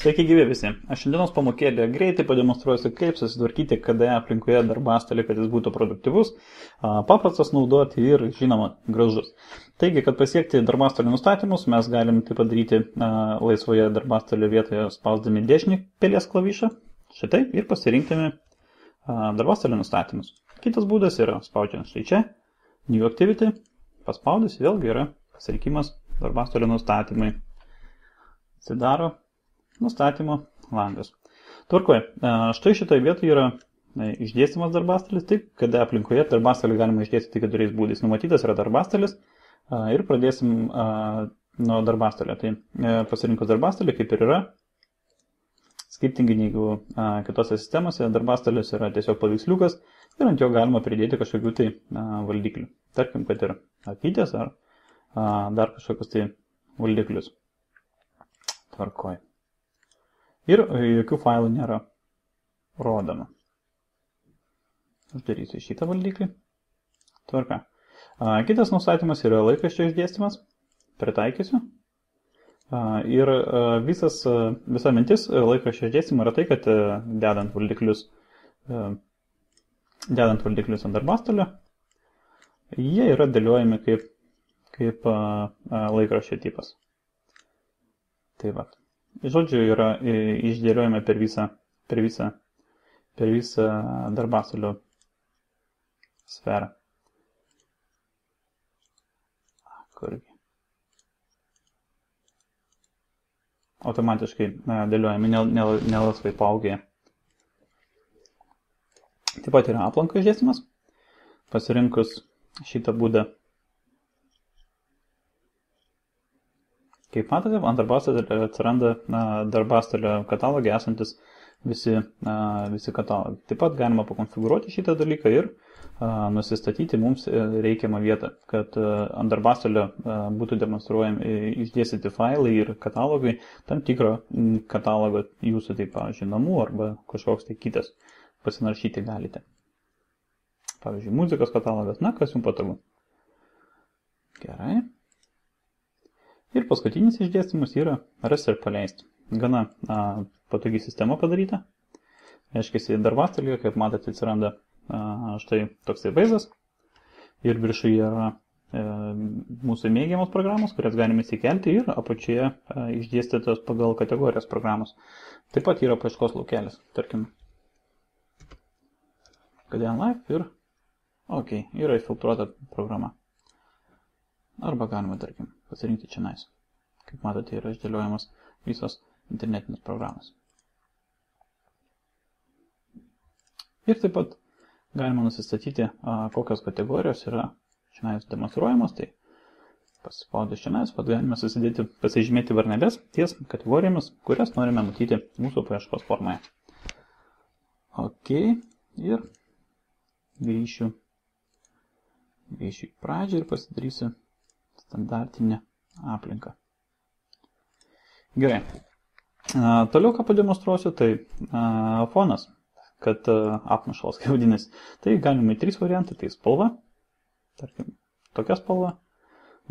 Sveiki gyvi visi. Aš šiandienos pamokėlėje greitai pademonstruosiu, kaip susitvarkyti KDE aplinkoje darbastalį, kad jis būtų produktyvus, paprastas naudoti ir, žinoma, gražus. Taigi, kad pasiekti darbastalio nustatymus, mes galim tai padaryti laisvoje darbastalio vietoje spausdami dešinį pelės klavišą, šitai, ir pasirinktami darbastalio nustatymus. Kitas būdas yra spaudžiant štai čia, New Activity, paspaudus, vėlgi yra pasirinkimas darbastalio nustatymai. Atsidaro nustatymo langas. Tvarkoje, štai šitoje vietoje yra išdėstymas darbastalis, taip, kad aplinkoje darbastalį galima išdėstyti 4 būdais. Numatytas yra darbastalis ir pradėsim nuo darbastalio. Tai pasirinkus darbastalį, kaip ir yra, skirtingai negu kitose sistemose, darbastalis yra tiesiog paveiksliukas ir ant jo galima pridėti kažkokių tai valdiklių. Tarkim, kad ir akytės ar dar kažkokius tai valdiklius. Tvarkoj. Ir jokių failų nėra rodoma. Uždarysiu šitą valdiklį. Tvarka. Kitas nustatymas yra laikraščio išdėstymas. Pritaikysiu. Ir visa mintis laikraščio išdėstymo yra tai, kad dedant valdiklius ant darbastalio, jie yra dėliojami kaip laikraščio tipas. Tai va. Žodžiu, yra išdėliojami per visą darbastalio sferą. Kurgi. Automatiškai dėliojami, nelaisvai paaugėja. Taip pat yra aplanko išdėstymas. Pasirinkus šitą būdą, kaip matote, ant darbastalio atsiranda darbastalio katalogė esantis visi katalogai. Taip pat galima pakonfigūruoti šitą dalyką ir nusistatyti mums reikiamą vietą, kad ant darbastalio būtų demonstruojami išdėstyti failai ir katalogai tam tikro katalogo jūsų, taip pavyzdžiui, namų arba kažkoks tai kitas pasinaršyti galite. Pavyzdžiui, muzikos katalogas, kas jums patogu. Gerai. Ir paskutinis išdėstymas yra rasti ir paleisti. Gana patogi sistema padaryta. Reiškia, darbastalyje, kaip matote, atsiranda štai toksai vaizdas. Ir viršuje yra mūsų mėgiamos programos, kurias galime įsikelti, ir apačioje išdėstytos pagal kategorijos programos. Taip pat yra paieškos laukelis. Tarkim, KDE Live ir yra filtruota programa. Arba galima, tarkim, pasirinkti čia nais. Kaip matote, yra išdėliojamos visos internetinės programos. Ir taip pat galima nusistatyti, kokios kategorijos yra čia nais demonstruojamos. Tai pasispaudus čia nais, pat galime pasižymėti varneles ties kategorijomis, kurias norime matyti mūsų paieškos formoje. Ir grįšiu į pradžią ir pasidarysiu standartinę aplinką. Gerai. Toliau ką pademonstruosiu, tai fonas, kad apnašalas, kaip vadinasi. Tai galime 3 variantai, tai spalva, tarkim, tokia spalva.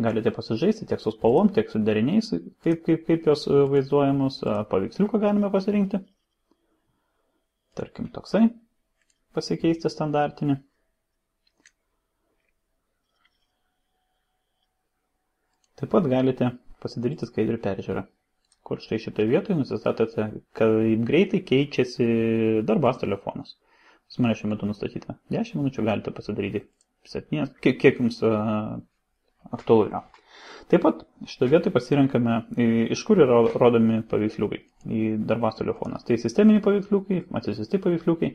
Galite pasižaisti tiek su spalvom, tiek su deriniais, kaip jos vaizduojamos. Paveiksliuką galime pasirinkti. Tarkim, toksai pasikeisti standartinį. Taip pat galite pasidaryti skaidrių peržiūrą, kur štai šitoje vietoje nusistatote, kaip greitai keičiasi darbastalio fonas. Pas mane šiuo metu nustatyta 10 minučių, galite pasidaryti 7, kiek jums aktualu yra. Taip pat šitoje vietoje pasirenkame, iš kur yra rodomi paveiksliukai į darbastalio fonas. Tai sisteminiai paveiksliukai, atsisiųsti paveiksliukai,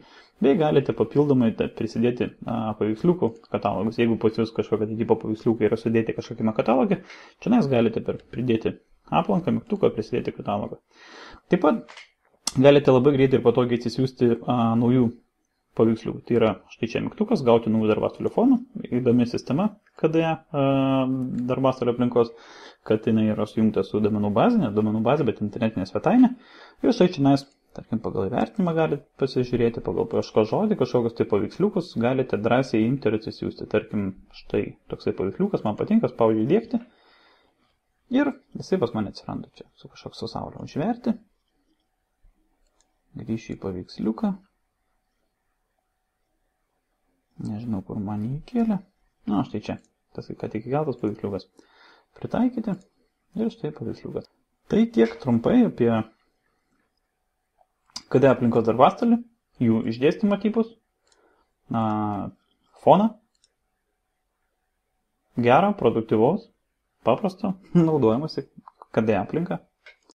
bei galite papildomai prisidėti paveiksliukų katalogus. Jeigu pas jūs kažkokia tipo paveiksliukai yra sudėti kažkokiame katalogė, čia nais galite pridėti aplanką, mygtuką, prisidėti katalogą. Taip pat galite labai greitai ir patogiai atsisiųsti naujų paveiksliukų. Tai yra štai čia mygtukas, gauti naujų darbastalio fonų, įdomi sistema KDE darbastalio aplinkos, kad jinai yra sujungta su duomenų bazė, ne duomenų bazė, bet internetinė svetainė. Ir štai čia nais, tarkim, pagal įvertinimą galite pasižiūrėti, pagal paieškos žodį, kažkokius tai paveiksliukus galite drąsiai imti ir atsisiųsti. Tarkim, štai toksai paveiksliukas man patinka, spaudžiu įdėkti. Ir jisai pas mane atsiranda čia su kažkoks saulė užverti. Grįšiu į paveiksliuką. Nežinau, kur man jį kėlė. Na, štai čia. Tas, ką tik įkeltas paveiksliukas. Pritaikyti. Ir štai paveiksliukas. Tai tiek trumpai apie KD aplinkos darbastalį, jų išdėstymo tipus, foną, gero, produktyvaus, paprasto, naudojamasi KD aplinką.